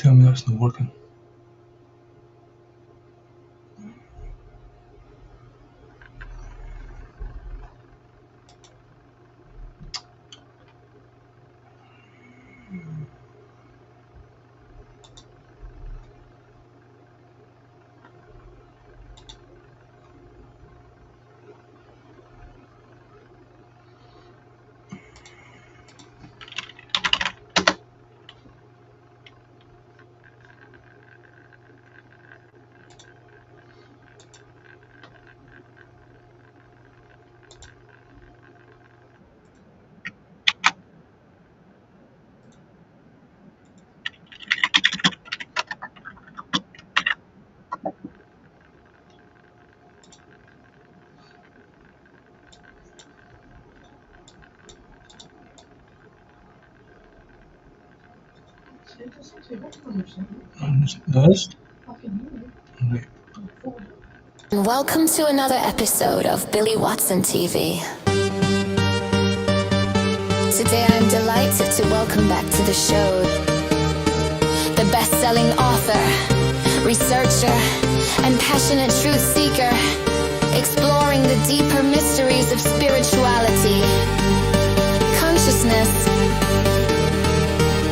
Tell me that's not working. Does? Right. And welcome to another episode of Billy Watson TV. Today I'm delighted to welcome back to the show the best-selling author, researcher, and passionate truth seeker, exploring the deeper mysteries of spirituality, consciousness,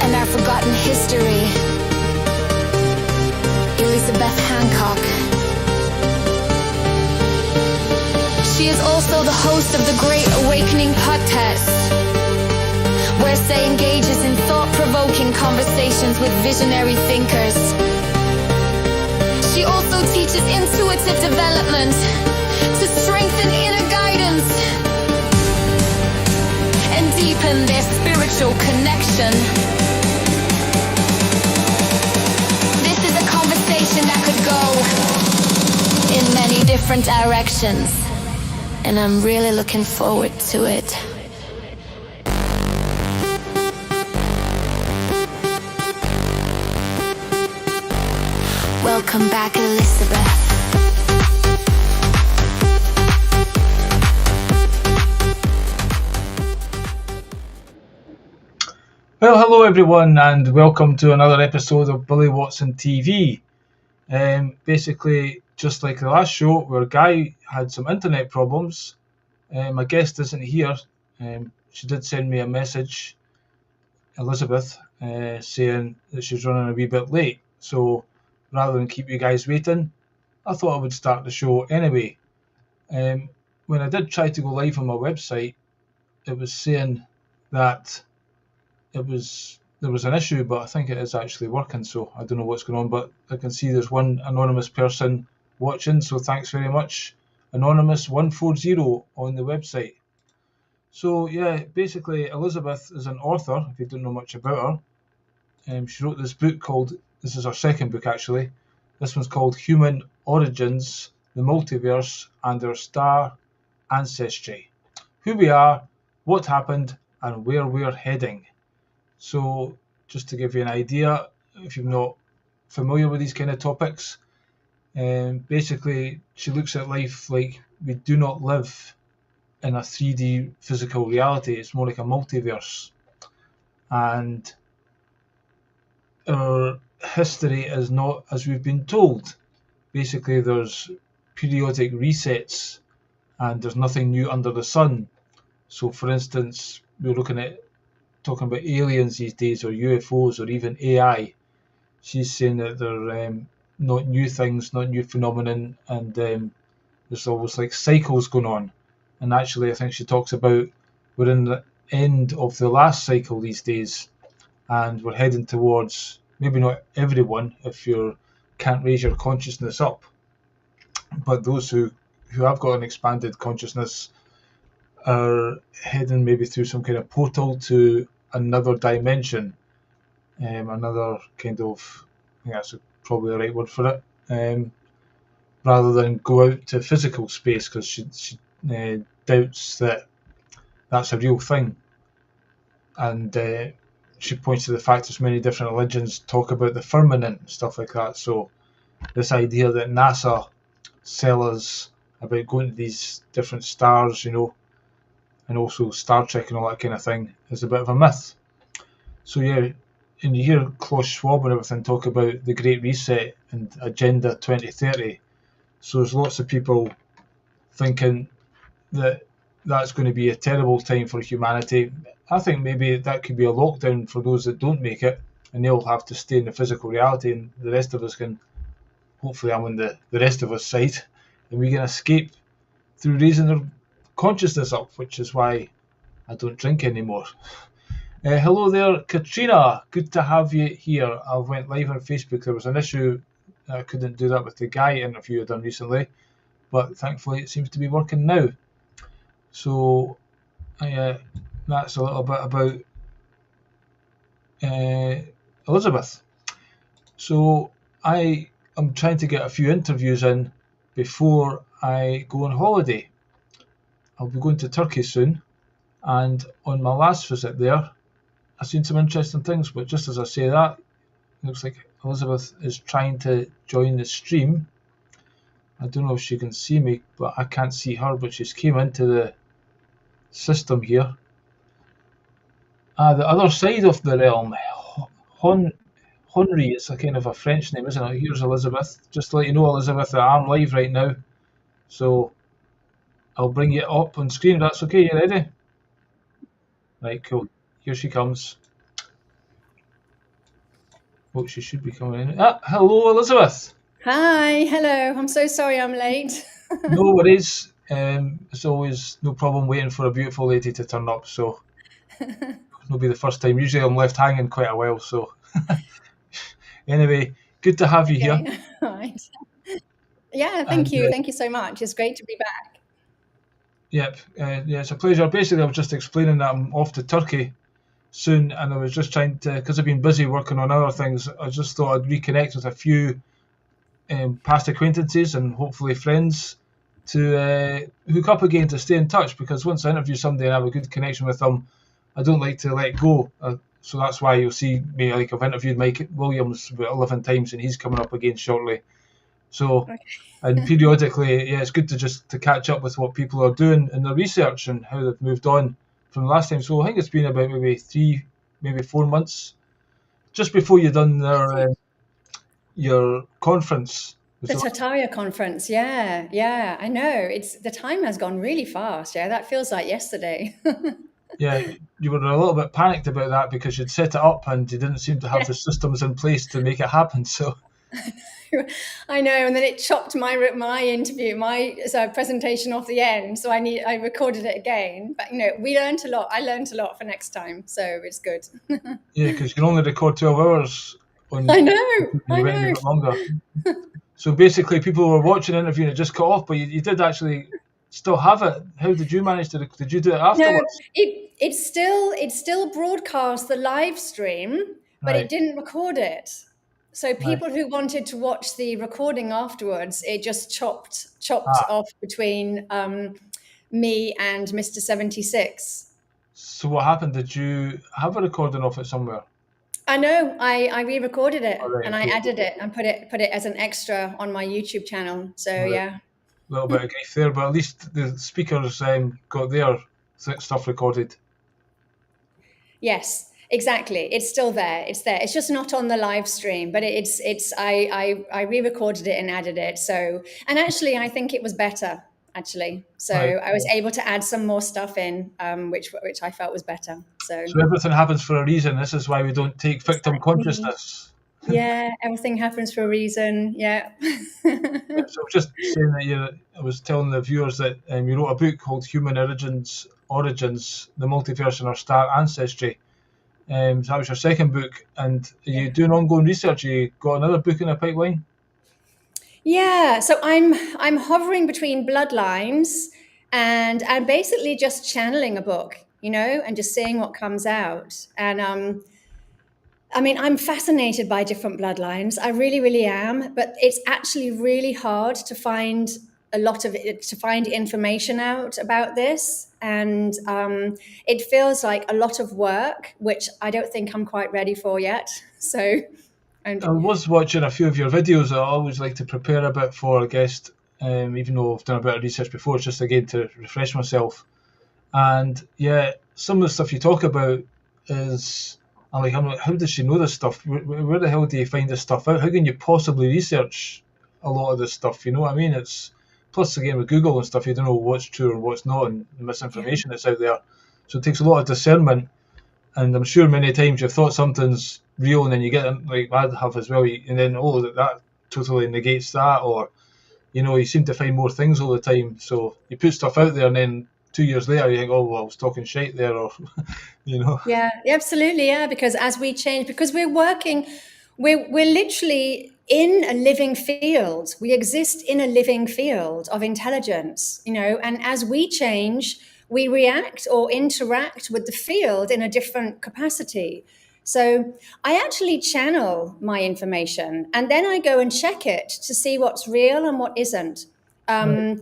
and our forgotten history, Elisabeth Hancock. She is also the host of the Great Awakening podcast, where Say engages in thought-provoking conversations with visionary thinkers. She also teaches intuitive development to strengthen inner guidance and deepen their spiritual connection. This is a conversation that could go in many different directions, and I'm really looking forward to it. Welcome back, Elisabeth. Well, hello everyone, and welcome to another episode of Billy Watson TV. Basically, just like the last show where Guy had some internet problems, my guest isn't here. She did send me a message, Elisabeth, saying that she's running a wee bit late. So rather than keep you guys waiting, I thought I would start the show anyway. When I did try to go live on my website, it was saying that there was an issue, but I think it is actually working, so I don't know what's going on, but I can see there's one anonymous person watching, so thanks very much, Anonymous140 on the website. So yeah, basically Elisabeth is an author, if you don't know much about her. She wrote this book called, this is her second book actually, this one's called Human Origins, the Multiverse and Our Star Ancestry. Who we are, what happened, and where we're heading. So just to give you an idea, if you're not familiar with these kind of topics, basically she looks at life like we do not live in a 3D physical reality. It's more like a multiverse. And our history is not as we've been told. Basically, there's periodic resets and there's nothing new under the sun. So for instance, we're talking about aliens these days, or UFOs, or even AI. She's saying that they're not new things, not new phenomenon, and there's always like cycles going on. And actually, I think she talks about we're in the end of the last cycle these days, and we're heading towards, maybe not everyone, if you can't raise your consciousness up, but those who have got an expanded consciousness are heading maybe through some kind of portal to another dimension, another kind of, I think that's probably the right word for it, rather than go out to physical space, because she doubts that that's a real thing. And she points to the fact that many different religions talk about the firmament and stuff like that. So this idea that NASA sell us about going to these different stars, and also Star Trek and all that kind of thing, is a bit of a myth. So yeah, and you hear Klaus Schwab and everything talk about the Great Reset and Agenda 2030. So there's lots of people thinking that that's going to be a terrible time for humanity. I think maybe that could be a lockdown for those that don't make it, and they'll have to stay in the physical reality, and the rest of us can, hopefully I'm on the rest of us side, and we can escape through raising our consciousness up, which is why I don't drink anymore. Hello there, Katrina. Good to have you here. I went live on Facebook. There was an issue. I couldn't do that with the guy interview I'd done recently, but thankfully it seems to be working now. So that's a little bit about Elisabeth. So I am trying to get a few interviews in before I go on holiday. I'll be going to Turkey soon, and on my last visit there, I've seen some interesting things, but just as I say that, it looks like Elisabeth is trying to join the stream. I don't know if she can see me, but I can't see her, but she's came into the system here. The other side of the realm, Henri, it's a kind of a French name, isn't it? Here's Elisabeth. Just to let you know, Elisabeth, that I'm live right now. So I'll bring you up on screen. That's okay. You ready? Right, cool. Here she comes. Oh, she should be coming in. Hello, Elisabeth. Hi, hello. I'm so sorry I'm late. No worries. It's always no problem waiting for a beautiful lady to turn up. So it'll be the first time. Usually I'm left hanging quite a while. So anyway, good to have you here. Right. Yeah, thank you. Thank you so much. It's great to be back. Yep. Yeah, it's a pleasure. Basically, I was just explaining that I'm off to Turkey soon, and I was just trying to, because I've been busy working on other things, I just thought I'd reconnect with a few past acquaintances and hopefully friends to hook up again, to stay in touch, because once I interview somebody and have a good connection with them, I don't like to let go. So that's why you'll see me, like I've interviewed Mike Williams about 11 times and he's coming up again shortly. So, okay. And periodically, yeah, it's good to catch up with what people are doing in their research and how they've moved on from the last time. So I think it's been about maybe 3, maybe 4 months, just before you done your conference. The Tartaria conference, yeah, I know. The time has gone really fast. Yeah, that feels like yesterday. Yeah, you were a little bit panicked about that because you'd set it up and you didn't seem to have the systems in place to make it happen. So I know, and then it chopped my interview, my presentation off the end. So I recorded it again. But we learned a lot. I learned a lot for next time, so it's good. Yeah, because you can only record 12 hours. I know. You went a bit longer. So basically, people were watching the interview and it just cut off, but you did actually still have it. How did you manage to? Did you do it afterwards? No, it still broadcast the live stream, but It didn't record it. So people who wanted to watch the recording afterwards, it just chopped off between me and Mr. 76. So what happened? Did you have a recording of it somewhere? I know. I re-recorded it and I added it and put it as an extra on my YouTube channel. So yeah. A little bit of grief there, but at least the speakers got their stuff recorded. Yes, exactly. It's still there. It's there. It's just not on the live stream, but I re-recorded it and added it. So, and actually, I think it was better. Actually, so I was able to add some more stuff in, which I felt was better. So everything happens for a reason. This is why we don't take victim consciousness. Yeah, everything happens for a reason. Yeah. So I was just saying that I was telling the viewers that you wrote a book called Human Origins, the Multiverse and Our Star Ancestry. So that was your second book, and are you doing ongoing research? You got another book in the pipeline? Yeah, so I'm hovering between bloodlines and basically just channeling a book, and just seeing what comes out. And I'm fascinated by different bloodlines. I really, really am. But it's actually really hard to find information out about this. And it feels like a lot of work, which I don't think I'm quite ready for yet. So I was watching a few of your videos. I always like to prepare a bit for a guest, even though I've done a bit of research before, just again to refresh myself. And yeah, some of the stuff you talk about is I'm like, how does she know this stuff? Where the hell do you find this stuff out? How can you possibly research a lot of this stuff? You know what I mean? It's plus again with Google and stuff, you don't know what's true and what's not, and the Yeah. misinformation that's out there. So it takes a lot of discernment. And I'm sure many times you've thought something's real, and then you get like I have as well, and then that totally negates that, or you seem to find more things all the time. So you put stuff out there, and then 2 years later you think, oh well, I was talking shite there, or you know. Yeah, absolutely. Yeah, because as we change, because we're literally in a living field. We exist in a living field of intelligence, and as we change, we react or interact with the field in a different capacity. So I actually channel my information and then I go and check it to see what's real and what isn't. Right.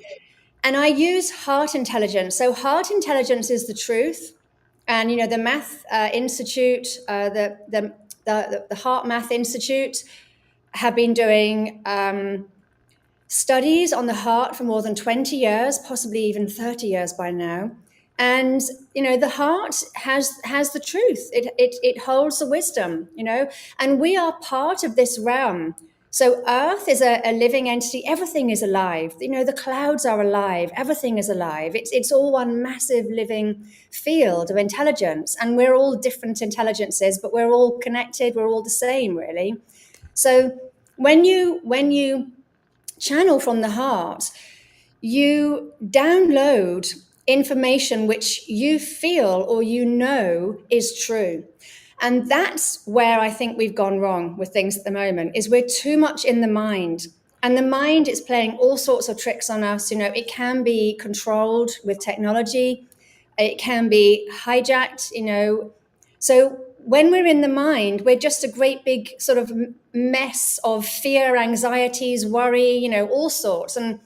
And I use heart intelligence. So heart intelligence is the truth. And the Math Institute, the Heart Math Institute, have been doing studies on the heart for more than 20 years, possibly even 30 years by now. And the heart has the truth. It holds the wisdom. And we are part of this realm. So Earth is a living entity. Everything is alive. The clouds are alive. Everything is alive. It's all one massive living field of intelligence, and we're all different intelligences, but we're all connected. We're all the same, really. So when you channel from the heart, you download information which you feel or is true. And that's where I think we've gone wrong with things at the moment, is we're too much in the mind. And the mind is playing all sorts of tricks on us. It can be controlled with technology. It can be hijacked, So when we're in the mind, we're just a great big sort of mess of fear, anxieties, worry, all sorts. And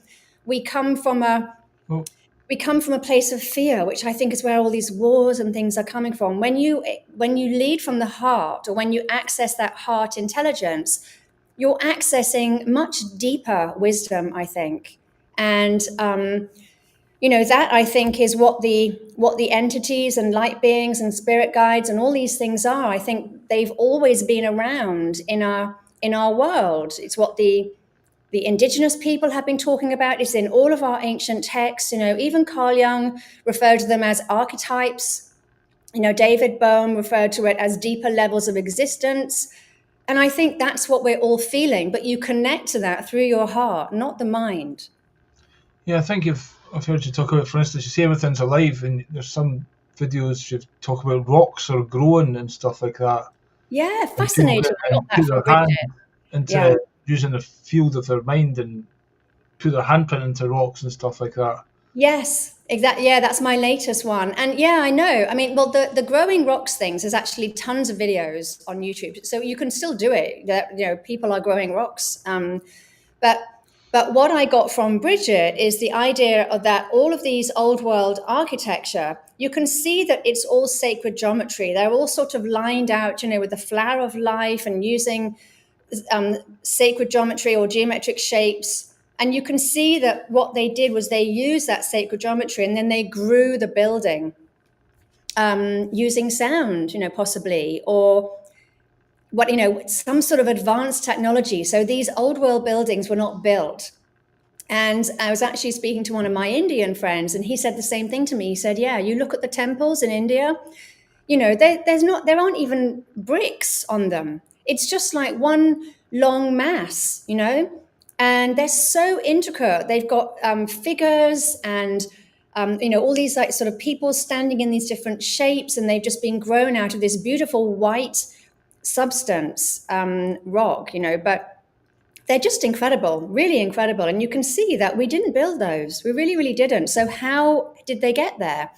we come from a Well, we come from a place of fear, which I think is where all these wars and things are coming from. When you lead from the heart, or when you access that heart intelligence, you're accessing much deeper wisdom, I think. And that I think is what the entities and light beings and spirit guides and all these things are. I think they've always been around in our world. It's what the indigenous people have been talking about. It's in all of our ancient texts. Even Carl Jung referred to them as archetypes. David Bohm referred to it as deeper levels of existence. And I think that's what we're all feeling. But you connect to that through your heart, not the mind. yeah, I think I've heard you talk about, for instance, you say everything's alive, and there's some videos you talk about rocks are growing and stuff like that. Yeah, And people fascinating. get I got and that put from their hand Bridget. Yeah. into using the field of their mind and put their handprint into rocks and stuff like that. Yes, exactly. Yeah, that's my latest one. And yeah, I know. I mean, well, the growing rocks things, there's actually tons of videos on YouTube. So you can still do it. People are growing rocks. But what I got from Bridget is the idea of that all of these old world architecture, you can see that it's all sacred geometry. They're all sort of lined out, with the flower of life and using sacred geometry or geometric shapes. And you can see that what they did was they used that sacred geometry and then they grew the building using sound, possibly, or some sort of advanced technology. So these old world buildings were not built. And I was actually speaking to one of my Indian friends, and he said the same thing to me. He said, yeah, you look at the temples in India, there aren't even bricks on them. It's just like one long mass, and they're so intricate. They've got figures and all these like sort of people standing in these different shapes, and they've just been grown out of this beautiful white substance, rock, but they're just incredible, really incredible. And you can see that we didn't build those. We really, really didn't. So how did they get there?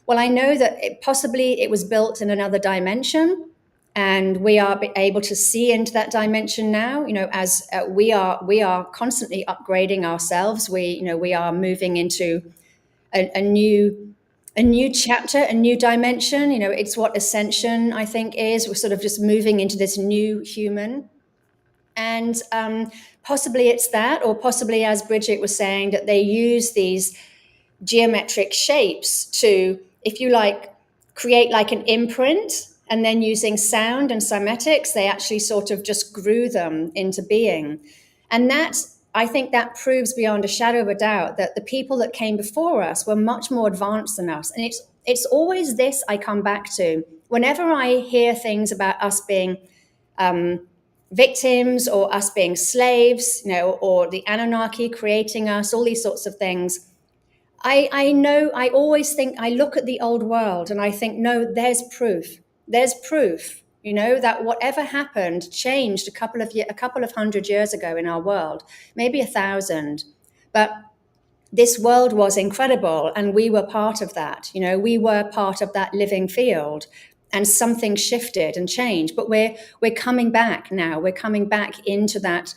Well, I know that possibly it was built in another dimension, and we are able to see into that dimension now. As we are constantly upgrading ourselves. We are moving into a new chapter, a new dimension. It's what ascension, I think, is. We're sort of just moving into this new human. And possibly it's that, or possibly, as Bridget was saying, that they use these geometric shapes to, if you like, create like an imprint And then using sound and cymatics, they actually sort of just grew them into being. And that, I think that proves beyond a shadow of a doubt that the people that came before us were much more advanced than us. And it's always this I come back to. Whenever I hear things about us being victims or us being slaves, or the Anunnaki creating us, all these sorts of things, I know, I always think, I look at the old world and I think, no, there's proof. There's proof, that whatever happened changed a couple of 100 years ago in our world, maybe 1,000. But this world was incredible and we were part of that. We were part of that living field, and something shifted and changed. But we're coming back now. We're coming back into that.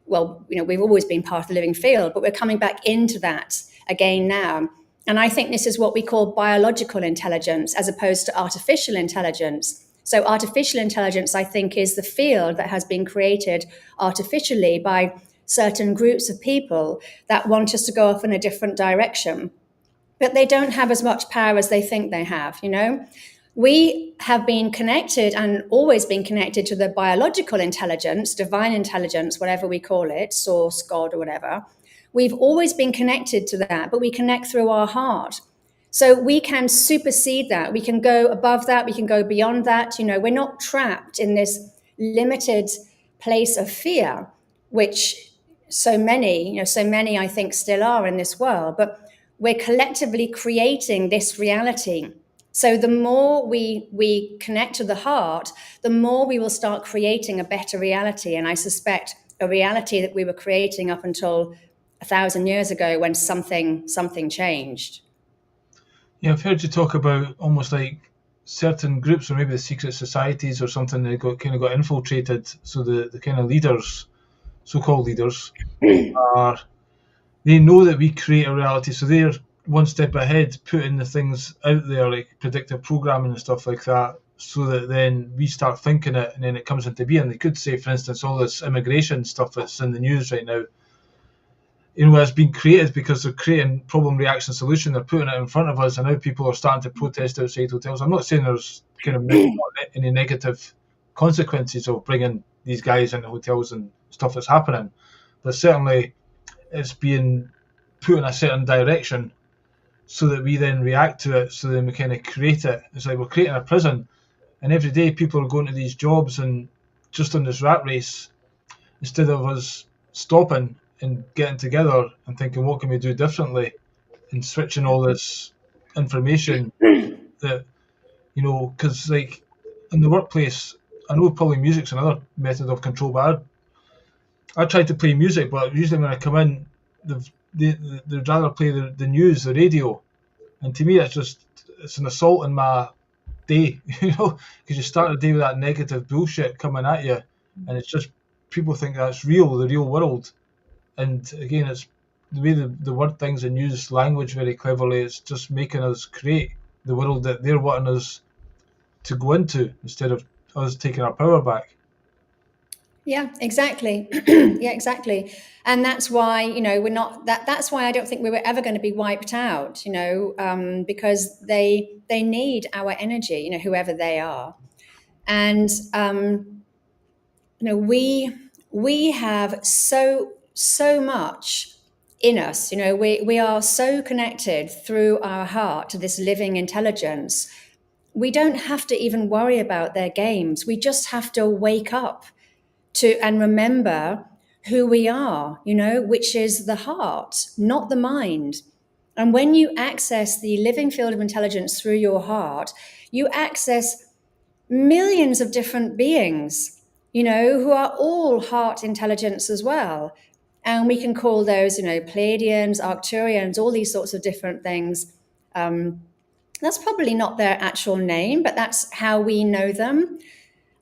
Well, we've always been part of the living field, but we're coming back into that again now. And I think this is what we call biological intelligence as opposed to artificial intelligence. So artificial intelligence, I think, is the field that has been created artificially by certain groups of people that want us to go off in a different direction. But they don't have as much power as they think they have, We have been connected and always been connected to the biological intelligence, divine intelligence, whatever we call it, source, God, or whatever. We've always been connected to that, but we connect through our heart. So we can supersede that. We can go above that. We can go beyond that. We're not trapped in this limited place of fear, which so many, I think, still are in this world. But we're collectively creating this reality. So the more we connect to the heart, the more we will start creating a better reality. And I suspect a reality that we were creating up until 1,000 years ago when something changed. Yeah, I've heard you talk about almost like certain groups, or maybe the secret societies or something, that got infiltrated. So the kind of leaders, so-called leaders, they know that we create a reality, so they're one step ahead, putting the things out there like predictive programming and stuff like that, so that then we start thinking it and then it comes into being. They could say, for instance, all this immigration stuff that's in the news right now, has been created because they're creating problem, reaction, solution. They're putting it in front of us, and now people are starting to protest outside hotels. I'm not saying there's kind of any negative consequences of bringing these guys into hotels and stuff that's happening, but certainly it's being put in a certain direction so that we then react to it, so then we kind of create it. It's like we're creating a prison, and every day people are going to these jobs and just on this rat race, instead of us stopping and getting together and thinking, what can we do differently, and switching all this information that, because like in the workplace, I know probably music's another method of control, but I try to play music, but usually when I come in, they'd rather play the news, the radio, and to me it's an assault on my day, because you start the day with that negative bullshit coming at you, and it's just people think that's real, the real world. And again, it's the way the word things and use language very cleverly. It's just making us create the world that they're wanting us to go into instead of us taking our power back. Yeah, exactly. Yeah, exactly. And that's why, we're not that's why I don't think we were ever going to be wiped out, because they need our energy, whoever they are. And, we have so much in us, we are so connected through our heart to this living intelligence. We don't have to even worry about their games. We just have to wake up and remember who we are, which is the heart, not the mind. And when you access the living field of intelligence through your heart, you access millions of different beings, who are all heart intelligence as well. And we can call those, Pleiadians, Arcturians, all these sorts of different things. That's probably not their actual name, but that's how we know them.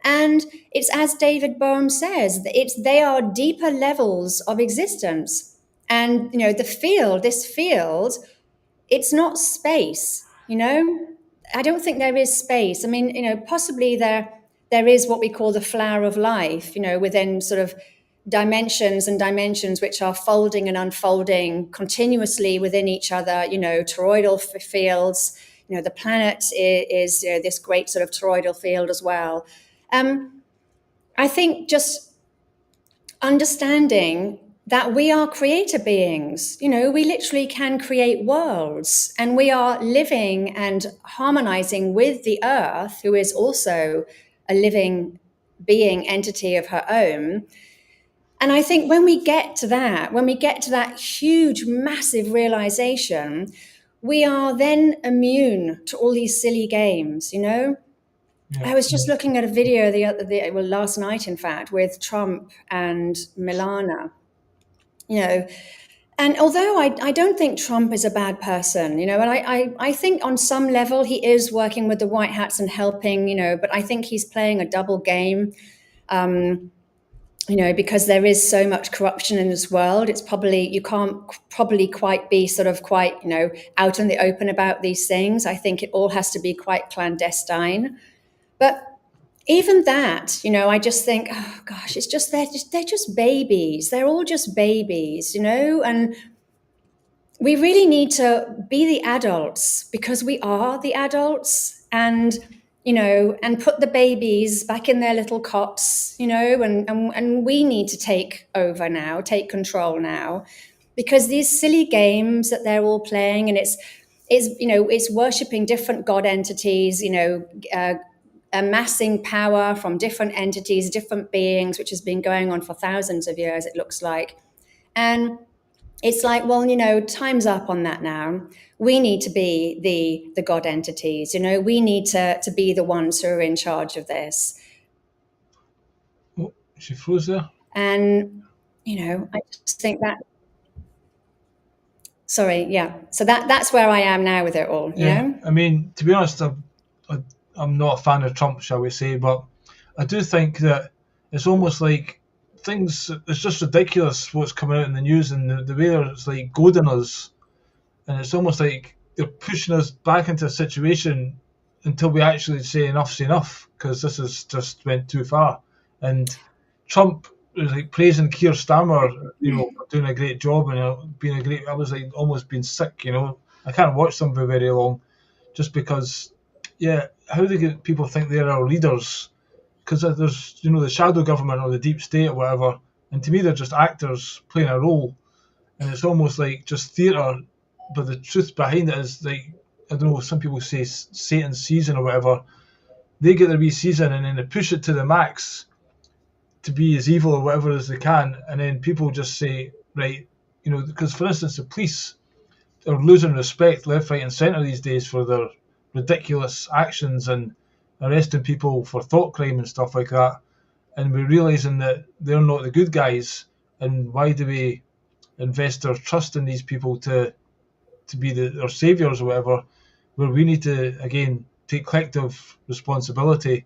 And it's as David Bohm says, they are deeper levels of existence. And, this field, it's not space, I don't think there is space. I mean, possibly there is what we call the flower of life, within sort of dimensions which are folding and unfolding continuously within each other, toroidal fields, the planet is this great sort of toroidal field as well. I think just understanding that we are creator beings. We literally can create worlds, and we are living and harmonizing with the earth, who is also a living being entity of her own. And I think when we get to that huge, massive realization, we are then immune to all these silly games. I was just looking at a video last night, in fact, with Trump and Milana. And although I don't think Trump is a bad person, and I think on some level he is working with the White Hats and helping, but I think he's playing a double game. Because there is so much corruption in this world, you can't probably quite be sort of quite, out in the open about these things. I think it all has to be quite clandestine. But even that, I just think, oh gosh, they're just babies. They're all just babies, and we really need to be the adults, because we are the adults, and put the babies back in their little cots, and we need to take over now, take control now, because these silly games that they're all playing, and it's worshiping different god entities, amassing power from different entities, different beings, which has been going on for thousands of years, it looks like. And it's like, well, time's up on that now. We need to be the god entities, we need to be the ones who are in charge of this. Oh, she froze there. And, I just think that, sorry, yeah. So that's where I am now with it all, I mean, to be honest, I'm not a fan of Trump, shall we say, but I do think that it's almost like it's just ridiculous what's coming out in the news, and the way it's like goading us, and it's almost like they're pushing us back into a situation until we actually say enough's enough, because this has just went too far. And Trump was like praising Keir Starmer, for doing a great job, and being a great. I was like almost being sick, I can't watch them for very long, just because, how do people think they're our leaders? Because there's, the shadow government or the deep state or whatever, and to me they're just actors playing a role, and it's almost like just theatre, but the truth behind it is like, I don't know, some people say Satan's season or whatever. They get their wee season and then they push it to the max to be as evil or whatever as they can, and then people just say, right, because for instance the police are losing respect left, right and centre these days for their ridiculous actions and arresting people for thought crime and stuff like that, and we're realising that they're not the good guys, and why do we invest our trust in these people to be our saviours or whatever, where we need to again take collective responsibility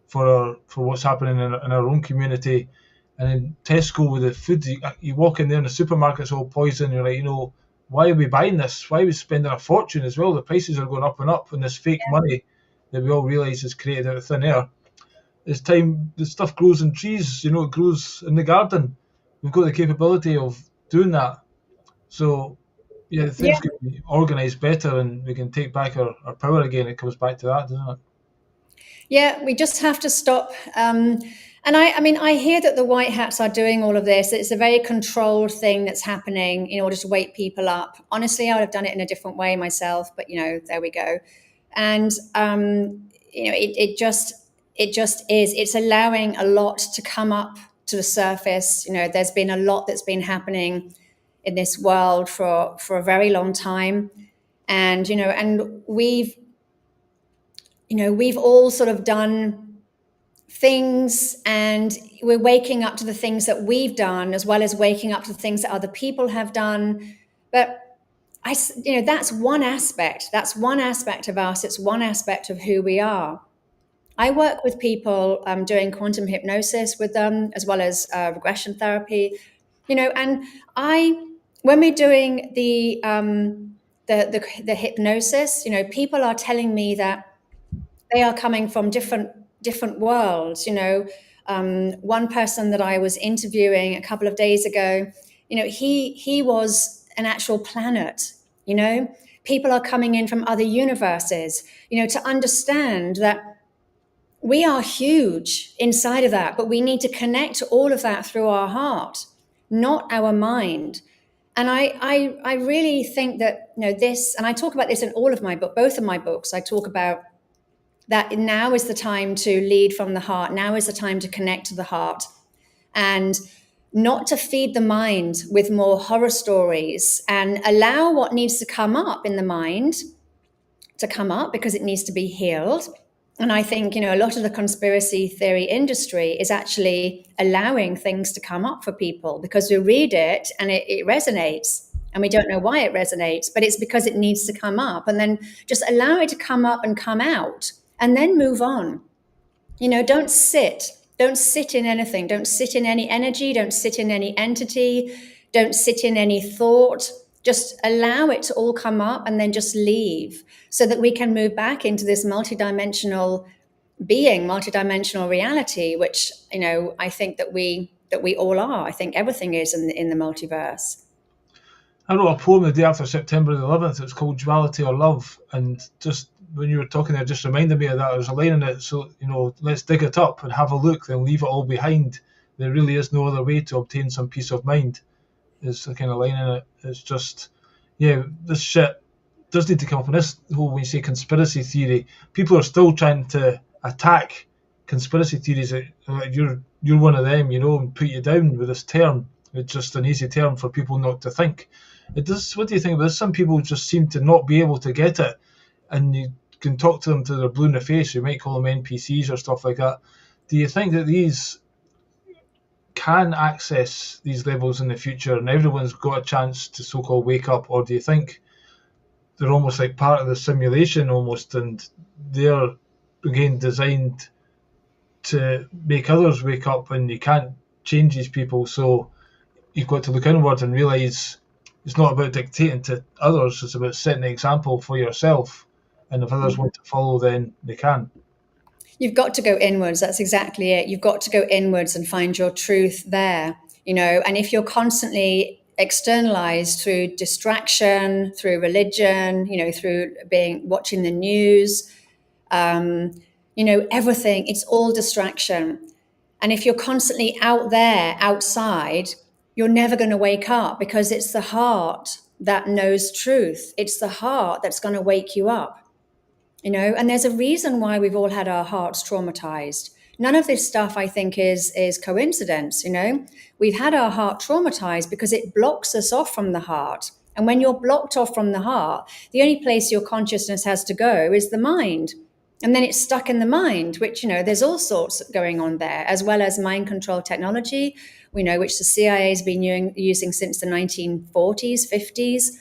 for what's happening in our own community. And in Tesco with the food, you walk in there and the supermarket's all poison, you're like, why are we buying this? Why are we spending a fortune as well? The prices are going up and up, and this fake money that we all realise is created out of thin air. It's time the stuff grows in trees, it grows in the garden. We've got the capability of doing that. So, things can be organised better and we can take back our power again. It comes back to that, doesn't it? Yeah, we just have to stop. And I hear that the White Hats are doing all of this. It's a very controlled thing that's happening in order to wake people up. Honestly, I would have done it in a different way myself, but there we go. And it just is. It's allowing a lot to come up to the surface. There's been a lot that's been happening in this world for a very long time, and we've all sort of done things, and we're waking up to the things that we've done, as well as waking up to the things that other people have done. But that's one aspect. That's one aspect of us. It's one aspect of who we are. I work with people doing quantum hypnosis with them, as well as regression therapy. And when we're doing the hypnosis, people are telling me that they are coming from different worlds. One person that I was interviewing a couple of days ago, he was an actual planet, people are coming in from other universes, to understand that we are huge inside of that, but we need to connect to all of that through our heart, not our mind. And I really think that, this, and I talk about this in all of my both of my books, I talk about that now is the time to lead from the heart. Now is the time to connect to the heart, and not to feed the mind with more horror stories, and allow what needs to come up in the mind to come up, because it needs to be healed. And I think, a lot of the conspiracy theory industry is actually allowing things to come up for people, because we read it and it resonates, and we don't know why it resonates, but it's because it needs to come up. And then just allow it to come up and come out, and then move on. Don't sit in anything. Don't sit in any energy. Don't sit in any entity. Don't sit in any thought. Just allow it to all come up, and then just leave, so that we can move back into this multidimensional being, multidimensional reality, which, I think that we all are. I think everything is in the multiverse. I wrote a poem the day after September the 11th. It's called Duality or Love. And just when you were talking there, just reminded me of that. There's a line in it. So, let's dig it up and have a look, then leave it all behind. There really is no other way to obtain some peace of mind, is the kind of line in it. It's just, this shit does need to come up. And this whole, when you say conspiracy theory, people are still trying to attack conspiracy theories. You're one of them, and put you down with this term. It's just an easy term for people not to think. It does. What do you think about this? Some people just seem to not be able to get it, and you can talk to them till they're blue in the face. You might call them NPCs or stuff like that. Do you think that these can access these levels in the future, and everyone's got a chance to so-called wake up, or do you think they're almost like part of the simulation almost, and they're again designed to make others wake up, and you can't change these people, so you've got to look inward and realise it's not about dictating to others, it's about setting an example for yourself, and if others want to follow, then they can. You've got to go inwards. That's exactly it. You've got to go inwards and find your truth there, and if you're constantly externalized through distraction, through religion, through watching the news, everything, it's all distraction. And if you're constantly out there, outside, you're never going to wake up, because it's the heart that knows truth. It's the heart that's going to wake you up, and there's a reason why we've all had our hearts traumatized. None of this stuff, I think, is coincidence. We've had our heart traumatized because it blocks us off from the heart. And when you're blocked off from the heart, the only place your consciousness has to go is the mind. And then it's stuck in the mind, which, there's all sorts going on there, as well as mind control technology, which the CIA has been using since the 1940s, 50s.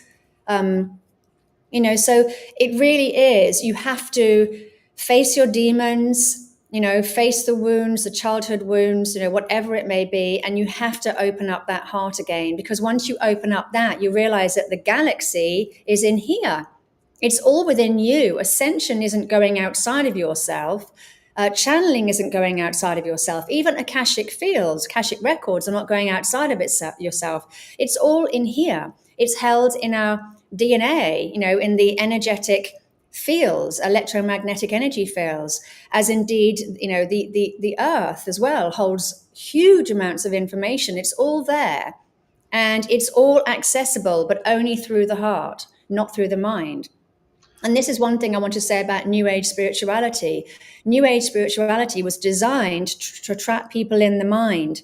So it really is, you have to face your demons, face the wounds, the childhood wounds, whatever it may be. And you have to open up that heart again, because once you open up that, you realize that the galaxy is in here. It's all within you. Ascension isn't going outside of yourself. Channeling isn't going outside of yourself. Even Akashic fields, Akashic records are not going outside of yourself. It's all in here. It's held in our DNA, in the energetic fields, electromagnetic energy fields, as indeed, the earth as well holds huge amounts of information. It's all there, and it's all accessible, but only through the heart, not through the mind. And this is one thing I want to say about New Age spirituality. New Age spirituality was designed to trap people in the mind.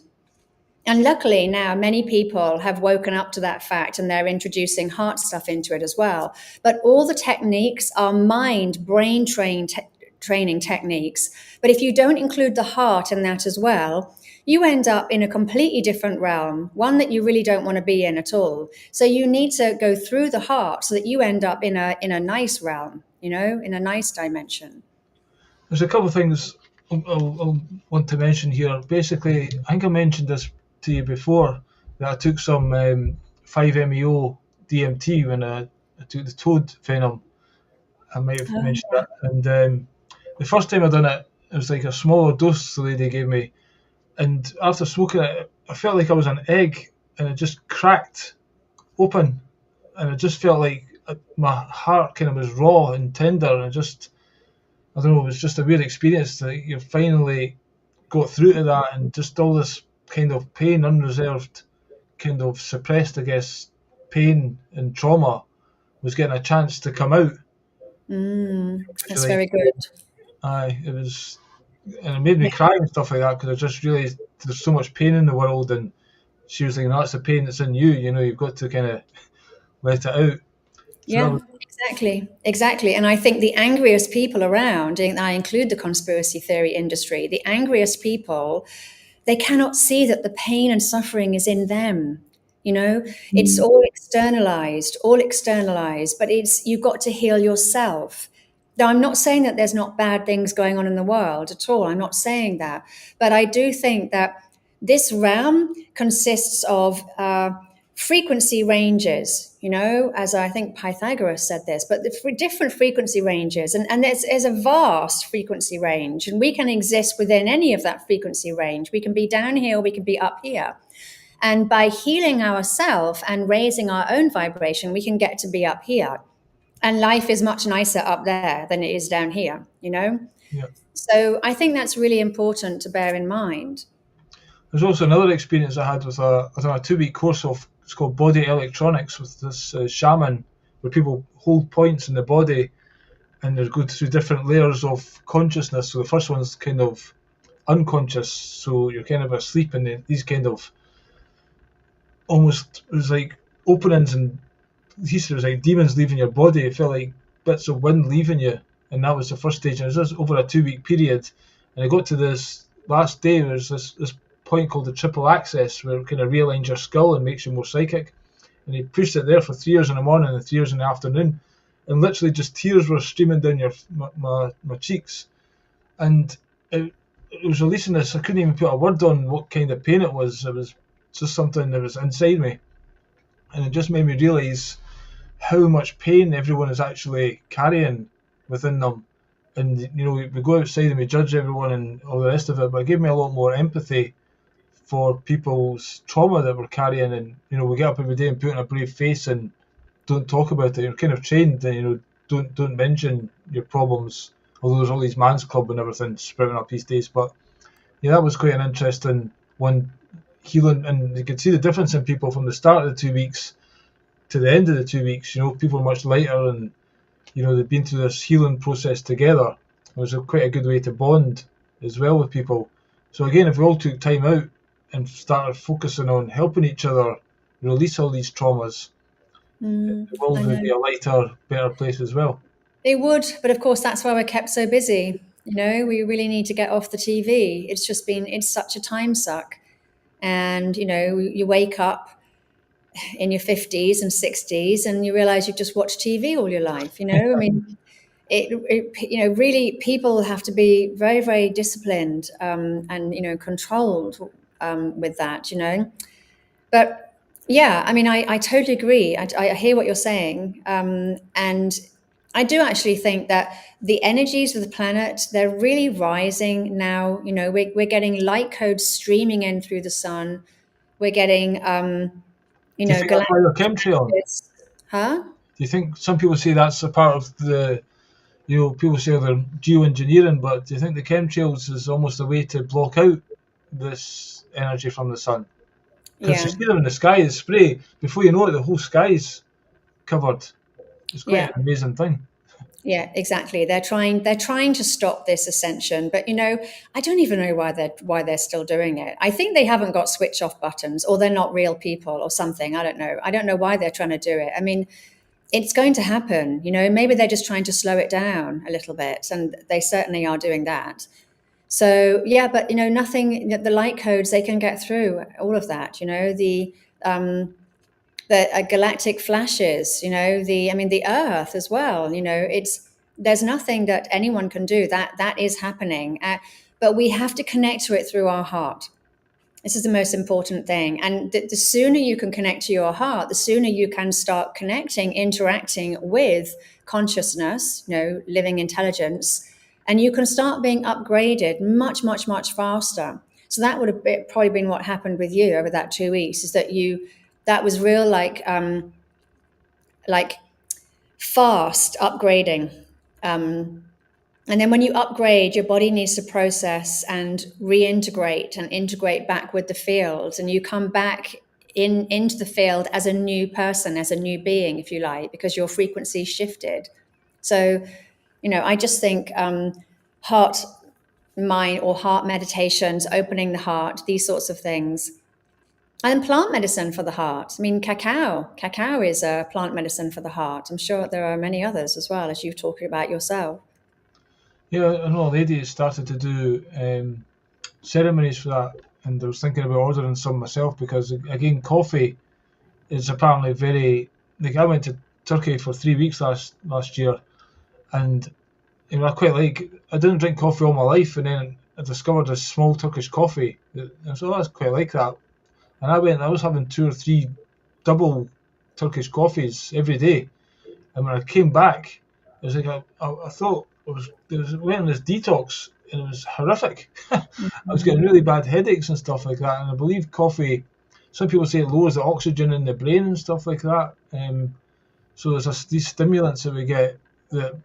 And luckily now many people have woken up to that fact, and they're introducing heart stuff into it as well. But all the techniques are brain training techniques. But if you don't include the heart in that as well, you end up in a completely different realm, one that you really don't want to be in at all. So you need to go through the heart so that you end up in a nice realm, in a nice dimension. There's a couple of things I'll want to mention here. Basically, I think I mentioned this to you before, that I took some 5-MeO DMT when I took the toad venom. I might have mentioned that. And the first time I done it, it was like a smaller dose the lady gave me. And after smoking it, I felt like I was an egg, and it just cracked open. And it just felt like my heart kind of was raw and tender, and just, I don't know, it was just a weird experience that you finally got through to that, and just all this kind of pain, unreserved, kind of suppressed, I guess, pain and trauma was getting a chance to come out. Which is That's like, very good. it was, and it made me cry and stuff like that, because I just realised there's so much pain in the world, and she was like, no, that's the pain that's in you, you've got to kind of let it out. So that Yeah, was, exactly. And I think the angriest people around, and I include the conspiracy theory industry, the angriest people, they cannot see that the pain and suffering is in them. It's all externalized, but you've got to heal yourself. Now, I'm not saying that there's not bad things going on in the world at all. I'm not saying that. But I do think that this realm consists of frequency ranges, as I think Pythagoras said this, but different frequency ranges. And there's a vast frequency range, and we can exist within any of that frequency range. We can be down here, we can be up here. And by healing ourselves and raising our own vibration, we can get to be up here. And life is much nicer up there than it is down here. yeah. So I think that's really important to bear in mind. There's also another experience I had with a 2-week course of, it's called body electronics, with this shaman, where people hold points in the body and they go through different layers of consciousness. So the first one's kind of unconscious, so you're kind of asleep, and these kind of almost, it was like openings, and he said it was like demons leaving your body. It felt like bits of wind leaving you, and that was the first stage. And it was just over a 2-week period, and I got to this last day. There's this point called the triple access, where it kind of realigns your skull and makes you more psychic. And he pushed it there for 3 years in the morning and 3 years in the afternoon, and literally just tears were streaming down my cheeks, and it was releasing this. I couldn't even put a word on what kind of pain it was. It was just something that was inside me, and it just made me realise how much pain everyone is actually carrying within them. And we go outside and we judge everyone and all the rest of it, but it gave me a lot more empathy for people's trauma that we're carrying. And we get up every day and put on a brave face and don't talk about it. You're kind of trained, and don't mention your problems, although there's all these man's club and everything sprouting up these days. But yeah, that was quite an interesting one, healing. And you could see the difference in people from the start of the 2 weeks to the end of the 2 weeks. People are much lighter, and they've been through this healing process together. It was quite a good way to bond as well with people. So again, if we all took time out and started focusing on helping each other release all these traumas, the world would be a lighter, better place as well. It would, but of course, that's why we're kept so busy. We really need to get off the TV. It's such a time suck. And, you wake up in your 50s and 60s and you realize you've just watched TV all your life. I mean, really, people have to be very, very disciplined and, controlled with that, But yeah, I mean, I totally agree. I hear what you're saying. And I do actually think that the energies of the planet, they're really rising now. We're getting light codes streaming in through the sun. We're getting, Do you think that's why they're chemtrail? Huh? Do you think some people say that's a part of the, people say they're geoengineering, but do you think the chemtrails is almost a way to block out this energy from the sun? Because you see them in the sky as spray. Before you know it, the whole sky's covered. It's quite an amazing thing. Yeah, exactly. They're trying to stop this ascension, but I don't even know why they're still doing it. I think they haven't got switch off buttons, or they're not real people, or something. I don't know. I don't know why they're trying to do it. I mean, it's going to happen. Maybe they're just trying to slow it down a little bit, and they certainly are doing that. So yeah, but nothing. The light codes, they can get through all of that. The galactic flashes, the Earth as well. There's nothing that anyone can do. That is happening, but we have to connect to it through our heart. This is the most important thing. And the sooner you can connect to your heart, the sooner you can start connecting, interacting with consciousness, living intelligence, and you can start being upgraded much, much, much faster. So that would have probably been what happened with you over that 2 weeks, is that that was real, like fast upgrading. And then when you upgrade, your body needs to process and reintegrate and integrate back with the field. And you come back into the field as a new person, as a new being, if you like, because your frequency shifted. So, I just think heart mind or heart meditations, opening the heart, these sorts of things. And plant medicine for the heart. I mean, cacao is a plant medicine for the heart. I'm sure there are many others as well, as you've talked about yourself. Yeah, I know a lady has started to do ceremonies for that, and I was thinking about ordering some myself because, again, coffee is apparently very. Like, I went to Turkey for 3 weeks last year, and I quite like. I didn't drink coffee all my life, and then I discovered this small Turkish coffee, and so I was quite like that. And I was having 2 or 3 double Turkish coffees every day, and when I came back, it was like I thought went on this detox, and it was horrific. I was getting really bad headaches and stuff like that, and I believe coffee. Some people say it lowers the oxygen in the brain and stuff like that. So there's these stimulants that we get that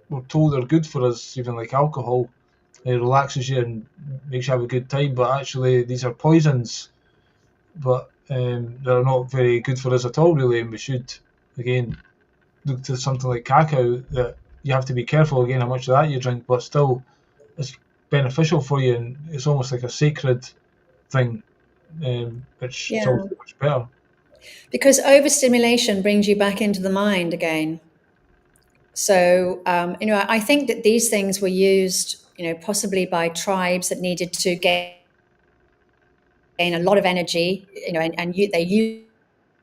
we're told are good for us, even like alcohol. It relaxes you and makes you have a good time, but actually these are poisons. But they're not very good for us at all, really, and we should, again, look to something like cacao, that you have to be careful, again, how much of that you drink, but still it's beneficial for you, and it's almost like a sacred thing, which is Yeah. also much better. Because overstimulation brings you back into the mind again. So, I think that these things were used, possibly by tribes that needed to gain a lot of energy, they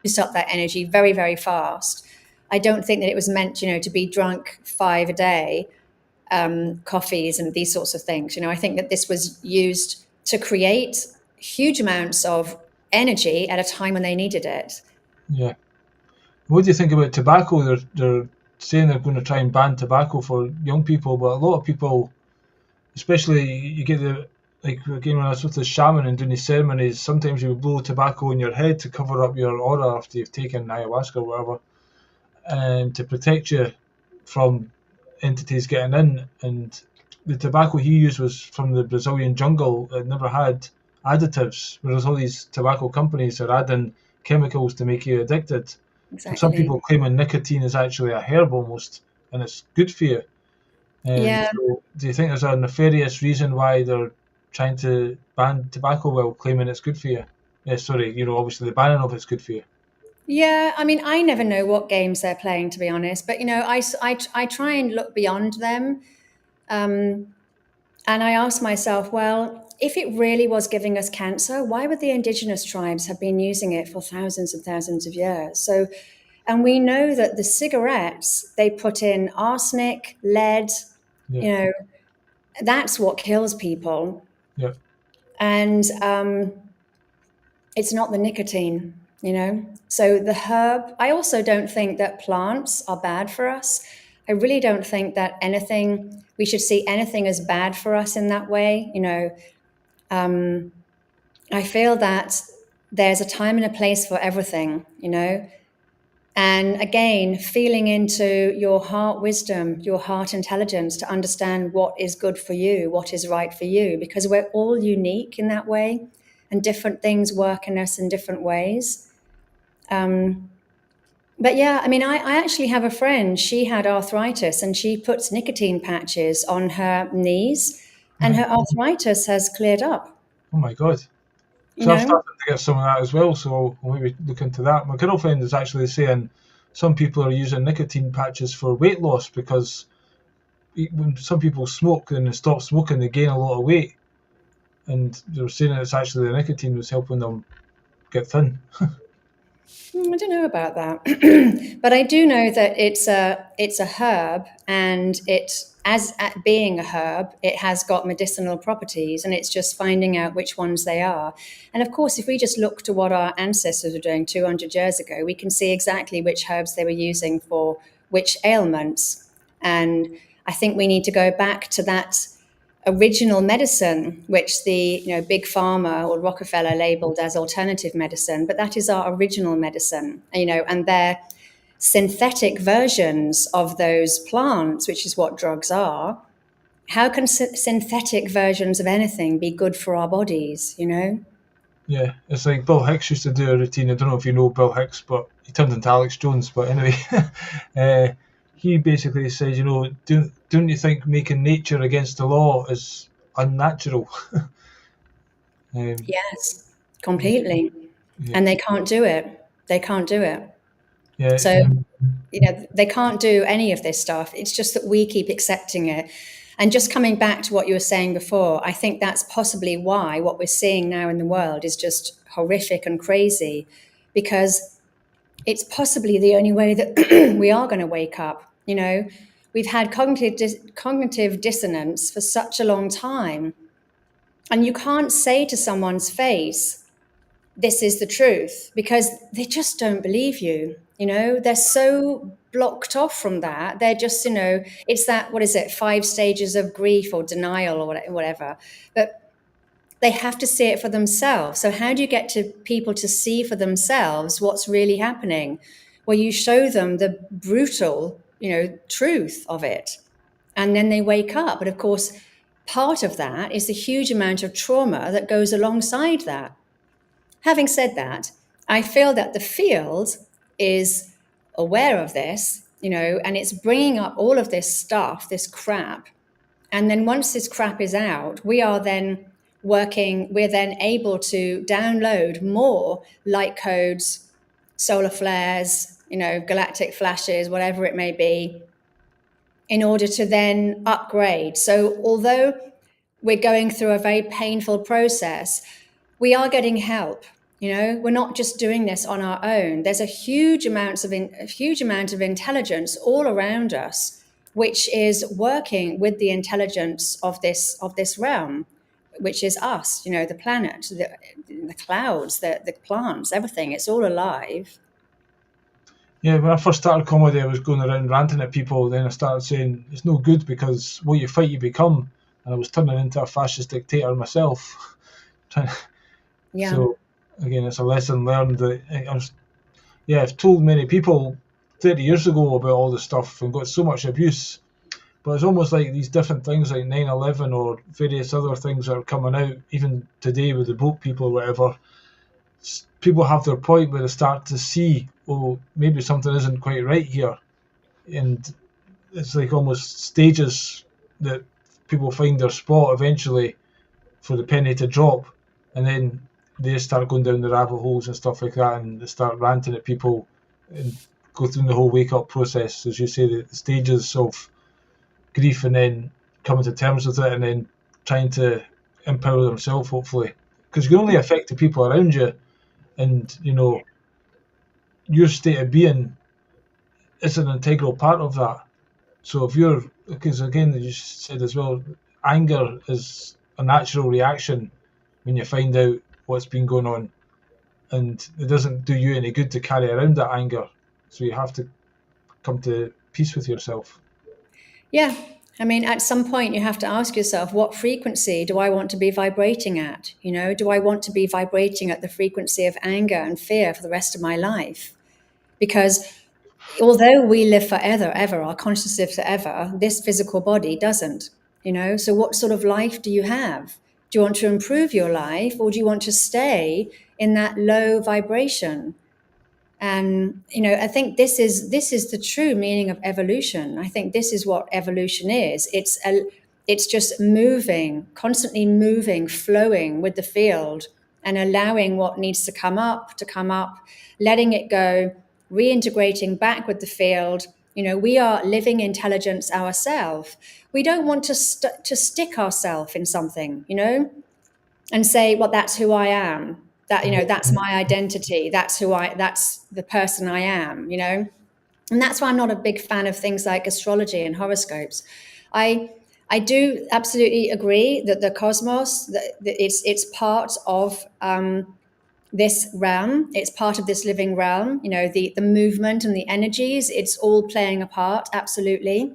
used up that energy very, very fast. I don't think that it was meant, to be drunk 5 a day, coffees and these sorts of things. I think that this was used to create huge amounts of energy at a time when they needed it. Yeah. What do you think about tobacco? They're saying they're going to try and ban tobacco for young people, but a lot of people, especially you get like, again, when I was with the shaman and doing these ceremonies, sometimes you would blow tobacco in your head to cover up your aura after you've taken ayahuasca or whatever, and to protect you from entities getting in. And the tobacco he used was from the Brazilian jungle. It never had additives, whereas all these tobacco companies are adding chemicals to make you addicted. Exactly. Some people claiming nicotine is actually a herb almost, and it's good for you. Yeah. So do you think there's a nefarious reason why they're trying to ban tobacco while claiming it's good for you? Sorry, obviously the banning of it's good for you. Yeah, I mean, I never know what games they're playing, to be honest. But I try and look beyond them, and I ask myself, well, if it really was giving us cancer, why would the indigenous tribes have been using it for thousands and thousands of years? So, and we know that the cigarettes, they put in arsenic, lead, Yeah, that's what kills people. yeah, And it's not the nicotine, So the herb, I also don't think that plants are bad for us. I really don't think that we should see anything as bad for us in that way. I feel that there's a time and a place for everything, And again, feeling into your heart wisdom, your heart intelligence to understand what is good for you, what is right for you, because we're all unique in that way, and different things work in us in different ways. But yeah, I mean, I actually have a friend, she had arthritis and she puts nicotine patches on her knees and right. her arthritis has cleared up, Oh my God. you So I've know? started to get some of that as well, so I'll maybe look into that. My girlfriend is actually saying some people are using nicotine patches for weight loss because when some people smoke and they stop smoking, they gain a lot of weight. And they were saying that it's actually the nicotine was helping them get thin. I don't know about that, but I do know that it's a herb, and as at being a herb, it has got medicinal properties, and it's just finding out which ones they are. And of course, if we just look to what our ancestors were doing 200 years ago, we can see exactly which herbs they were using for which ailments. And I think we need to go back to that original medicine, which the big pharma or Rockefeller labeled as alternative medicine, but that is our original medicine, and synthetic versions of those plants, which is what drugs are, how can synthetic versions of anything be good for our bodies, you know? Yeah, it's like Bill Hicks used to do a routine. I don't know if you know Bill Hicks, but he turned into Alex Jones. But anyway, he basically says, don't you think making nature against the law is unnatural? Yes, completely. Yeah, And they can't do it. They can't do it. yeah, So, they can't do any of this stuff. It's just that we keep accepting it. And just coming back to what you were saying before, I think that's possibly why what we're seeing now in the world is just horrific and crazy, because it's possibly the only way that we are going to wake up. We've had cognitive dissonance for such a long time. And you can't say to someone's face, this is the truth, because they just don't believe you. They're so blocked off from that. They're just, it's that, what is it, 5 stages of grief or denial or whatever. But they have to see it for themselves. So how do you get to people to see for themselves what's really happening? Well, you show them the brutal, truth of it. And then they wake up. But of course, part of that is the huge amount of trauma that goes alongside that. Having said that, I feel that the field is aware of this, and it's bringing up all of this stuff, this crap. And then once this crap is out, we're then able to download more light codes, solar flares, galactic flashes, whatever it may be, in order to then upgrade. So although we're going through a very painful process, we are getting help. We're not just doing this on our own. There's a huge amount of intelligence all around us, which is working with the intelligence of this realm, which is us. The planet, the clouds, the plants, everything. It's all alive. Yeah, when I first started comedy, I was going around ranting at people. Then I started saying it's no good because what you fight, you become. And I was turning into a fascist dictator myself. Yeah. So again, it's a lesson learned that I've told many people 30 years ago about all this stuff and got so much abuse. But it's almost like these different things like 9/11 or various other things that are coming out, even today with the boat people or whatever. People have their point where they start to see, oh, maybe something isn't quite right here. And it's like almost stages that people find their spot eventually for the penny to drop. And then they start going down the rabbit holes and stuff like that, and they start ranting at people and go through the whole wake-up process, as you say, the stages of grief, and then coming to terms with it, and then trying to empower themselves, hopefully. Because you can only affect the people around you, and, your state of being is an integral part of that. So because again, you said as well, anger is a natural reaction when you find out what's been going on, and it doesn't do you any good to carry around that anger. So you have to come to peace with yourself. Yeah. I mean, at some point you have to ask yourself, what frequency do I want to be vibrating at? Do I want to be vibrating at the frequency of anger and fear for the rest of my life? Because although we live forever, ever, our consciousness lives forever, this physical body doesn't. So what sort of life do you have? Do you want to improve your life, or do you want to stay in that low vibration? And I think this is the true meaning of evolution. I think this is what evolution is. It's just moving, constantly moving, flowing with the field, and allowing what needs to come up, letting it go, reintegrating back with the field. We are living intelligence ourselves. We don't want to stick ourselves in something, and say, well, that's who I am. That's my identity. That's the person I am, And that's why I'm not a big fan of things like astrology and horoscopes. I do absolutely agree that the cosmos, that it's part of this realm. It's part of this living realm. The movement and the energies, it's all playing a part, absolutely.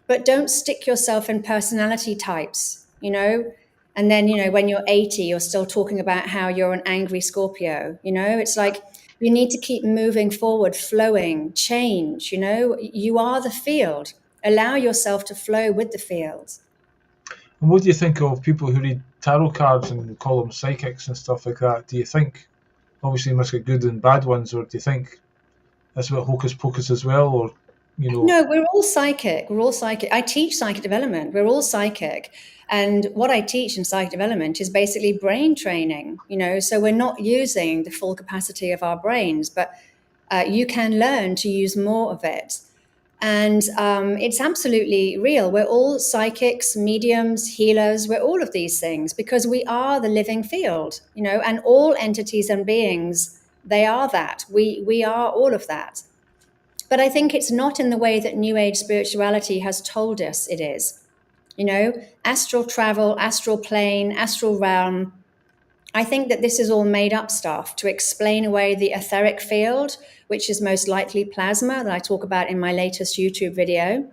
But don't stick yourself in personality types, And then, when you're 80, you're still talking about how you're an angry Scorpio. It's like, You need to keep moving forward, flowing, change. You are the field. Allow yourself to flow with the field. And what do you think of people who read tarot cards and call them psychics and stuff like that? Do you think, obviously, you must get good and bad ones, or do you think that's a bit hocus pocus as well, or No, we're all psychic. We're all psychic. I teach psychic development. We're all psychic. And what I teach in psychic development is basically brain training, so we're not using the full capacity of our brains, but you can learn to use more of it. And it's absolutely real. We're all psychics, mediums, healers. We're all of these things because we are the living field, and all entities and beings, they are that. We are all of that. But I think it's not in the way that New Age spirituality has told us it is. Astral travel, astral plane, astral realm. I think that this is all made up stuff to explain away the etheric field, which is most likely plasma that I talk about in my latest YouTube video.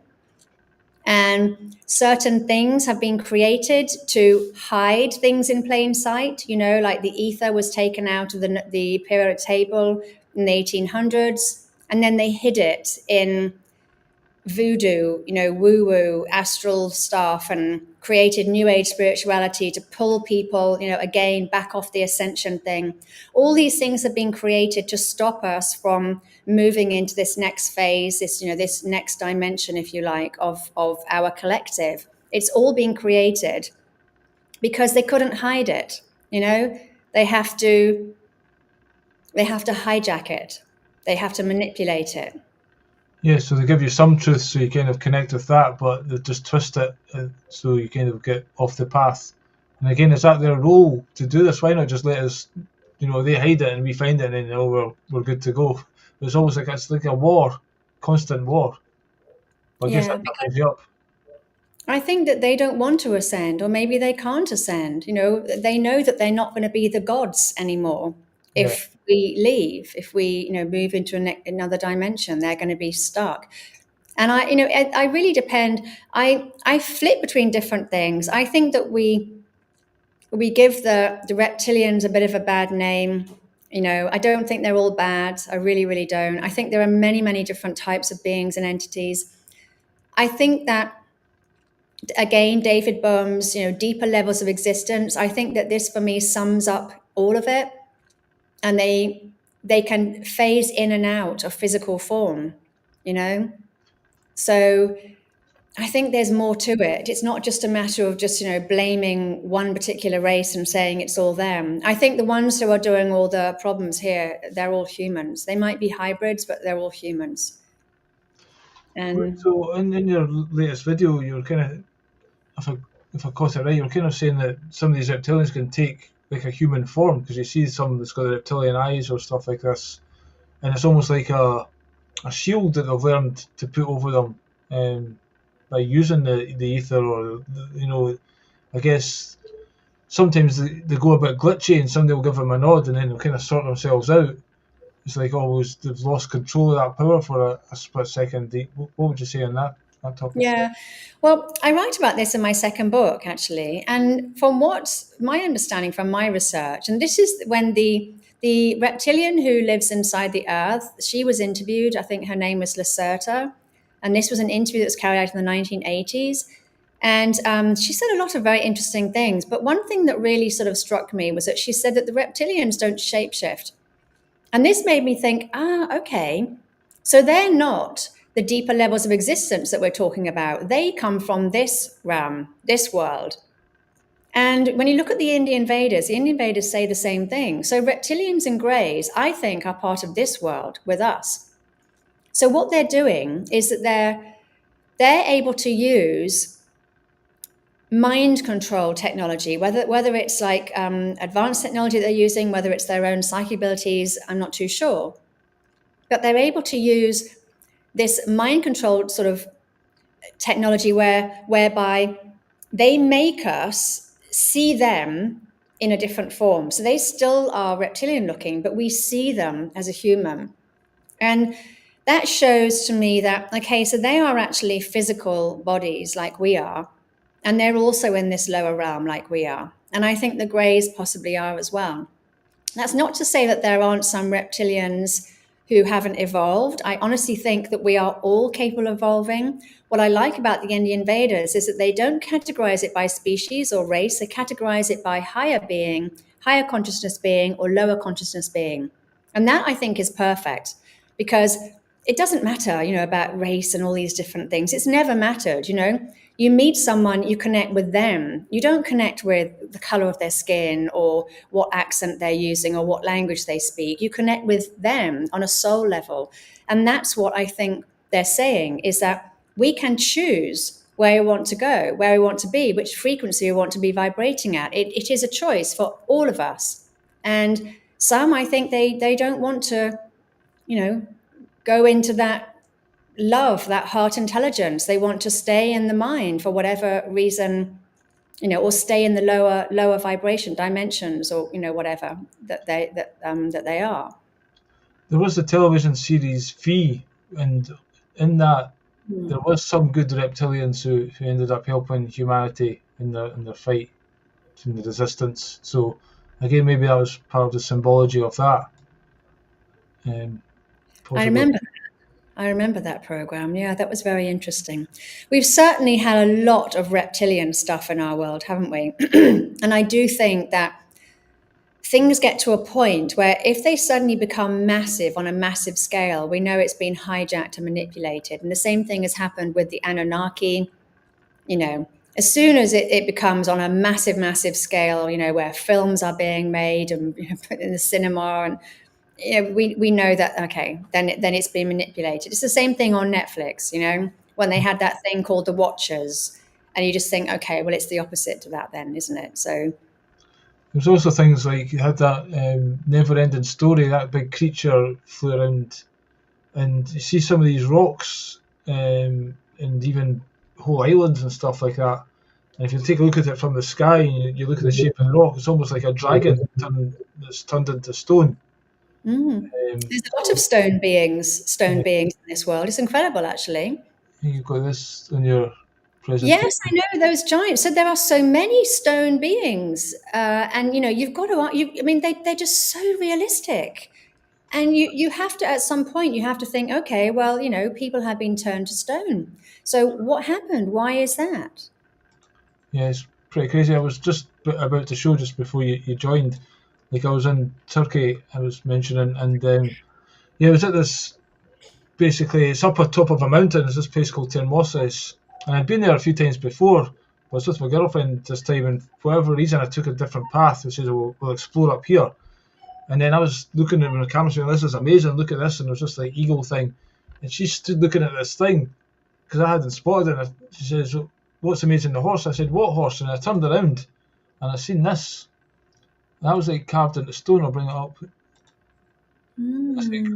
And certain things have been created to hide things in plain sight, like the ether was taken out of the periodic table in the 1800s, and then they hid it in voodoo, woo-woo, astral stuff, and created New Age spirituality to pull people, again, back off the ascension thing. All these things have been created to stop us from moving into this next phase, this next dimension, if you like, of our collective. It's all been created because they couldn't hide it. They have to hijack it. They have to manipulate it. Yeah, so they give you some truth so you kind of connect with that, but they just twist it so you kind of get off the path. And again, is that their role to do this? Why not just let us, they hide it and we find it and then we're good to go. It's almost like it's like a war, constant war. I guess that brings you up. I think that they don't want to ascend, or maybe they can't ascend. They know that they're not going to be the gods anymore. If we leave, if we move into another dimension, they're going to be stuck. And I really depend. I flip between different things. I think that we give the reptilians a bit of a bad name. I don't think they're all bad. I really, really don't. I think there are many, many different types of beings and entities. I think that, again, David Bohm's, deeper levels of existence. I think that this, for me, sums up all of it. And they can phase in and out of physical form, So I think there's more to it. It's not just a matter of just, blaming one particular race and saying it's all them. I think the ones who are doing all the problems here, they're all humans. They might be hybrids, but they're all humans. And so in your latest video, you're kind of, if I caught it right, you're kind of saying that some of these reptilians can take like a human form, because you see some that's got the reptilian eyes or stuff like this, and it's almost like a shield that they've learned to put over them by using the ether, or I guess sometimes they go a bit glitchy and somebody will give them a nod and then they'll kind of sort themselves out. It's like always they've lost control of that power for a split second. What would you say on that topic? Yeah, well, I write about this in my second book, actually. And from what my understanding from my research, and this is when the reptilian who lives inside the earth, she was interviewed. I think her name was Lacerta. And this was an interview that was carried out in the 1980s. And she said a lot of very interesting things. But one thing that really sort of struck me was that she said that the reptilians don't shapeshift. And this made me think, okay, so they're not the deeper levels of existence that we're talking about. They come from this realm, this world. And when you look at the Indian Vedas say the same thing. So reptilians and greys, I think, are part of this world with us. So what they're doing is that they're able to use mind control technology, whether it's like advanced technology they're using, whether it's their own psychic abilities, I'm not too sure. But they're able to use this mind control sort of technology whereby they make us see them in a different form. So they still are reptilian looking, but we see them as a human. And that shows to me that, okay, so they are actually physical bodies like we are. And they're also in this lower realm like we are. And I think the greys possibly are as well. That's not to say that there aren't some reptilians who haven't evolved. I honestly think that we are all capable of evolving. What I like about the Indian Vedas is that they don't categorize it by species or race, they categorize it by higher being, higher consciousness being, or lower consciousness being. And that I think is perfect because it doesn't matter, about race and all these different things. It's never mattered. You meet someone, you connect with them. You don't connect with the color of their skin or what accent they're using or what language they speak. You connect with them on a soul level. And that's what I think they're saying, is that we can choose where we want to go, where we want to be, which frequency we want to be vibrating at. It is a choice for all of us. And some, I think they don't want to, go into that love, that heart intelligence. They want to stay in the mind for whatever reason, or stay in the lower vibration dimensions, or whatever that they are. There was the television series V, and in that there was some good reptilians who ended up helping humanity in their fight in the resistance. So again, maybe that was part of the symbology of that. Possibly. I remember that program. Yeah, that was very interesting. We've certainly had a lot of reptilian stuff in our world, haven't we? And I do think that things get to a point where if they suddenly become massive on a massive scale, we know it's been hijacked and manipulated. And the same thing has happened with the Anunnaki. As soon as it becomes on a massive scale, where films are being made and put in the cinema, and we know that, okay, then it's been manipulated. It's the same thing on Netflix, when they had that thing called The Watchers, and you just think, okay, well, it's the opposite to that then, isn't it? So there's also things like you had that never-ending story, that big creature flew around, and you see some of these rocks and even whole islands and stuff like that. And if you take a look at it from the sky and you look at the shape of the rock, it's almost like a dragon that's turned into stone. There's a lot of stone beings in this world. It's incredible, actually. You've got this in your presentation. Yes, I know those giants. So there are so many stone beings, and you've got to. They're just so realistic, and you have to, at some point, you have to think, okay, well, people have been turned to stone. So what happened? Why is that? Yeah, it's pretty crazy. I was just about to show just before you joined. Like I was in Turkey, I was mentioning, and I was at this. Basically, it's up on top of a mountain. There's this place called Termosses, and I'd been there a few times before. I was with my girlfriend this time, and for whatever reason, I took a different path. We said, we'll explore up here. And then I was looking at the camera saying, this is amazing, look at this. And it was just like eagle thing. And she stood looking at this thing, because I hadn't spotted it. And she says, what's amazing, the horse? I said, what horse? And I turned around, and I seen this. And that was like carved into stone. I'll bring it up. It's like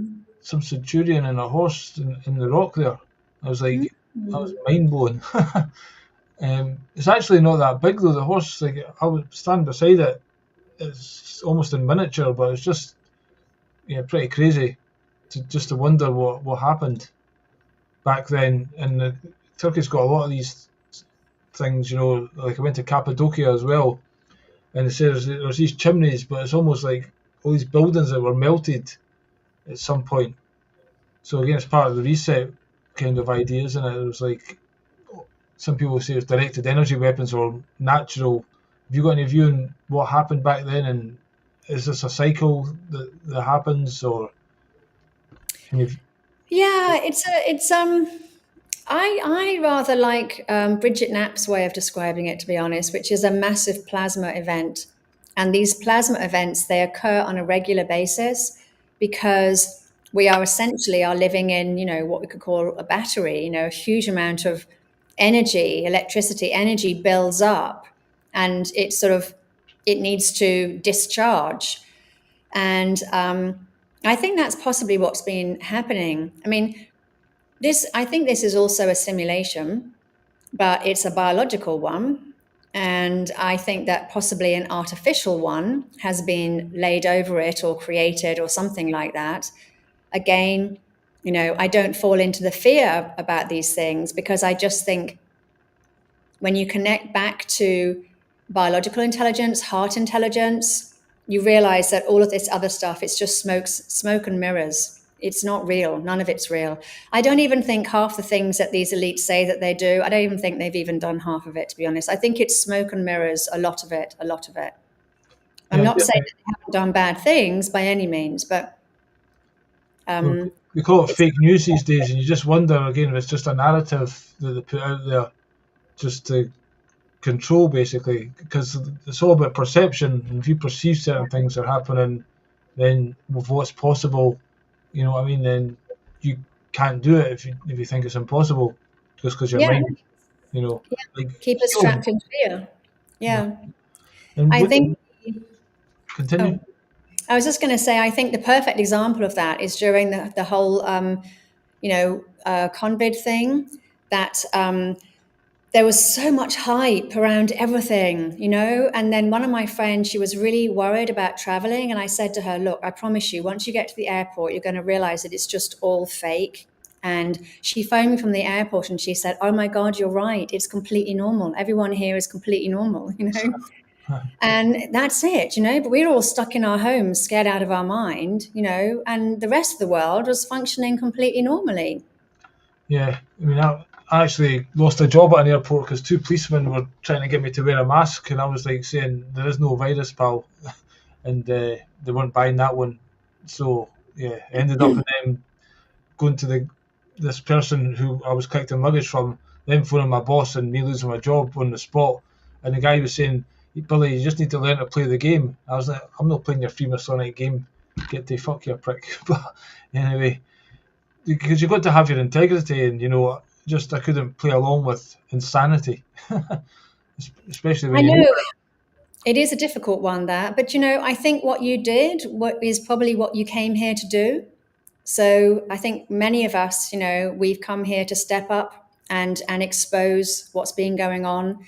some centurion and a horse in the rock there. I was like, that was mind blowing. It's actually not that big though. The horse, like I would stand beside it. It's almost in miniature, but it's just pretty crazy to wonder what happened back then. And Turkey's got a lot of these things, like I went to Cappadocia as well, and they say there's these chimneys, but it's almost like all these buildings that were melted at some point. So again, it's part of the reset kind of ideas, and it was like some people say it's directed energy weapons or natural. Have you got any view on what happened back then, and is this a cycle that happens, or? Yeah, I rather like Bridget Knapp's way of describing it, to be honest, which is a massive plasma event. And these plasma events, they occur on a regular basis because we are living in, what we could call a battery, a huge amount of electricity energy builds up, and it needs to discharge. And I think that's possibly what's been happening. I think this is also a simulation, but it's a biological one. And I think that possibly an artificial one has been laid over it or created or something like that. Again, I don't fall into the fear about these things, because I just think when you connect back to biological intelligence, heart intelligence, you realize that all of this other stuff, it's just smoke and mirrors. It's not real. None of it's real. I don't even think half the things that these elites say that they do, I don't even think they've even done half of it, to be honest. I think it's smoke and mirrors, a lot of it, a lot of it. I'm Yeah, not saying that they haven't done bad things by any means, but we call it it's fake news these days, and you just wonder again if it's just a narrative that they put out there just to control, basically, because it's all about perception. And if you perceive certain things are happening, then with what's possible, you know what I mean, then you can't do it if you think it's impossible, just because your yeah, mind, you know, yeah. like Keep us trapped in fear. Yeah. and I what think, continue. oh, I was just going to say, I think the perfect example of that is during the whole, COVID thing, that there was so much hype around everything, and then one of my friends, she was really worried about traveling. And I said to her, look, I promise you, once you get to the airport, you're going to realize that it's just all fake. And she phoned me from the airport and she said, oh my God, you're right. It's completely normal. Everyone here is completely normal, And that's it, but we're all stuck in our homes, scared out of our mind, and the rest of the world was functioning completely normally. Yeah, I mean, I actually lost a job at an airport because two policemen were trying to get me to wear a mask, and I was like saying, "There is no virus, pal," and they weren't buying that one. So yeah, I ended up with them going to this person who I was collecting luggage from, then phoning my boss and me losing my job on the spot. And the guy was saying, "Billy, you just need to learn to play the game." I was like, "I'm not playing your Freemasonic game. Get to fuck your prick." But anyway, because you've got to have your integrity, and just I couldn't play along with insanity, especially I when you know. know it is a difficult one, that, but I think what you did, what is probably what you came here to do. So I think many of us, we've come here to step up and expose what's been going on.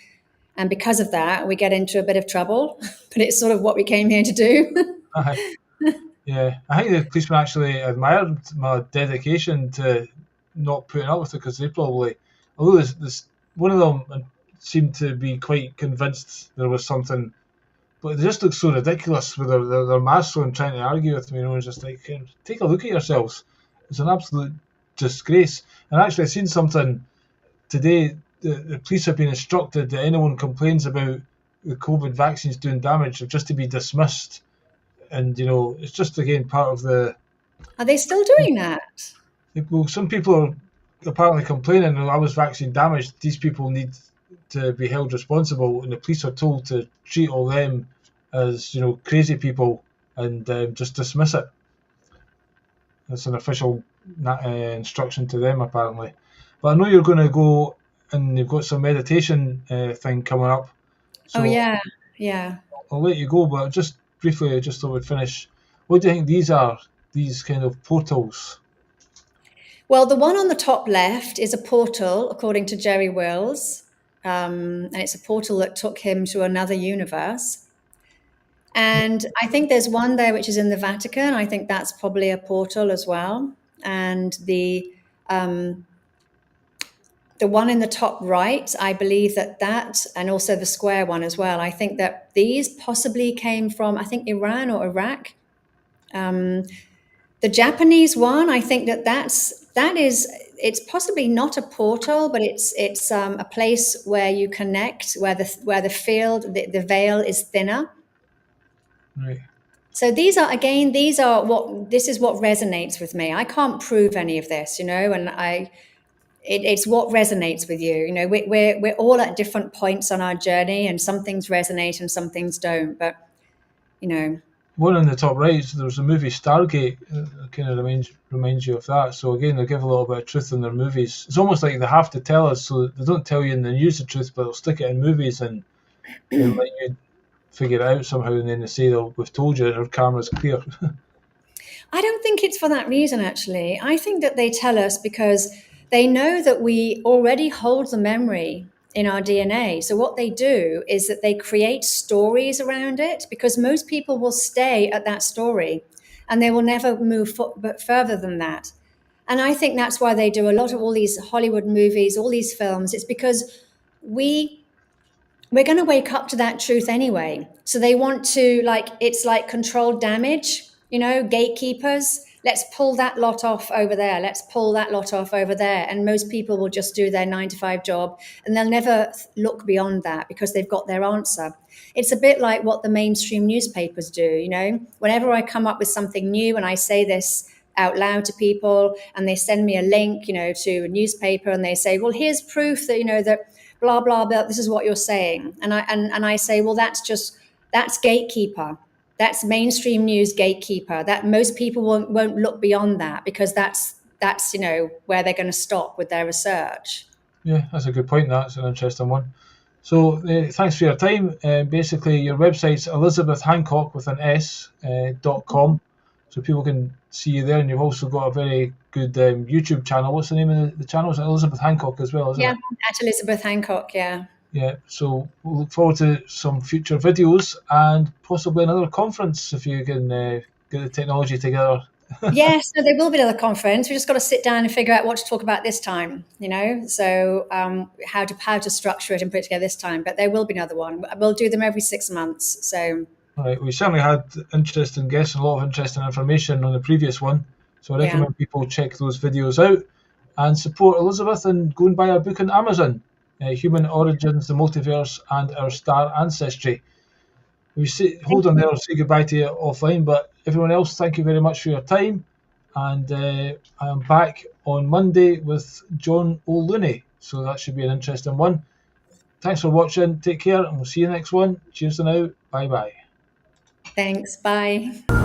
And because of that, we get into a bit of trouble, but it's sort of what we came here to do. Yeah, I think the policemen actually admired my dedication to not putting up with it because they probably, although this one of them seemed to be quite convinced there was something, but they just looked so ridiculous with their masks on trying to argue with me. It's just like, take a look at yourselves. It's an absolute disgrace. And actually, I seen something today. The police have been instructed that anyone complains about the COVID vaccines doing damage are just to be dismissed. And it's just again part of the. Are they still doing that? Well, some people are apparently complaining, I was vaccine damaged. These people need to be held responsible, and the police are told to treat all them as crazy people and just dismiss it. That's an official instruction to them apparently. But I know you're going to go and you've got some meditation thing coming up. So Oh, yeah. Yeah. I'll let you go, but just briefly, just so we finish, what do you think these are? These kind of portals? Well, the one on the top left is a portal, according to Jerry Wills. And it's a portal that took him to another universe. And I think there's one there which is in the Vatican. I think that's probably a portal as well. And the one in the top right, I believe that, and also the square one as well. I think that these possibly came from, I think, Iran or Iraq. The Japanese one, I think it's possibly not a portal, but it's a place where you connect, where the field, the veil is thinner. Right. So this is what resonates with me. I can't prove any of this, and it's what resonates with you. We're all at different points on our journey, and some things resonate and some things don't. But one in the top right, so there's a movie Stargate. Kind of reminds you of that. So again, they give a little bit of truth in their movies. It's almost like they have to tell us, so they don't tell you in the news the truth, but they'll stick it in movies and let you figure it out somehow. And then they say, "We've told you, our karma's clear." I don't think it's for that reason. Actually, I think that they tell us because they know that we already hold the memory in our DNA. So what they do is that they create stories around it, because most people will stay at that story and they will never move further than that. And I think that's why they do a lot of all these Hollywood movies, all these films. It's because we we're going to wake up to that truth anyway. So they want to, like, it's like controlled damage, gatekeepers. Let's pull that lot off over there. Let's pull that lot off over there. And most people will just do their 9 to 5 job, and they'll never look beyond that because they've got their answer. It's a bit like what the mainstream newspapers do. Whenever I come up with something new and I say this out loud to people and they send me a link, to a newspaper, and they say, well, here's proof that, that blah, blah, blah, this is what you're saying. And I say, well, that's gatekeeper. That's mainstream news gatekeeper. That most people won't look beyond that, because that's where they're going to stop with their research. Yeah, that's a good point. That's an interesting one. So thanks for your time. Basically, your website's Elisabeth Hancock with an S .com, so people can see you there. And you've also got a very good YouTube channel. What's the name of the channel? It's Elisabeth Hancock as well, isn't it? Yeah, at Elisabeth Hancock, yeah. Yeah, so we'll look forward to some future videos and possibly another conference if you can get the technology together. Yes, no, there will be another conference. We just got to sit down and figure out what to talk about this time, So how to structure it and put it together this time. But there will be another one. We'll do them every 6 months. So. All right, we certainly had interesting guests and a lot of interesting information on the previous one. So I recommend people check those videos out and support Elisabeth and go and buy her book on Amazon. Human Origins, the Multiverse, and Our Star Ancestry. Hold on there, I'll say goodbye to you offline, but everyone else, thank you very much for your time, and I am back on Monday with John O'Looney, so that should be an interesting one. Thanks for watching, take care, and we'll see you next one. Cheers for now, bye bye. Thanks, bye.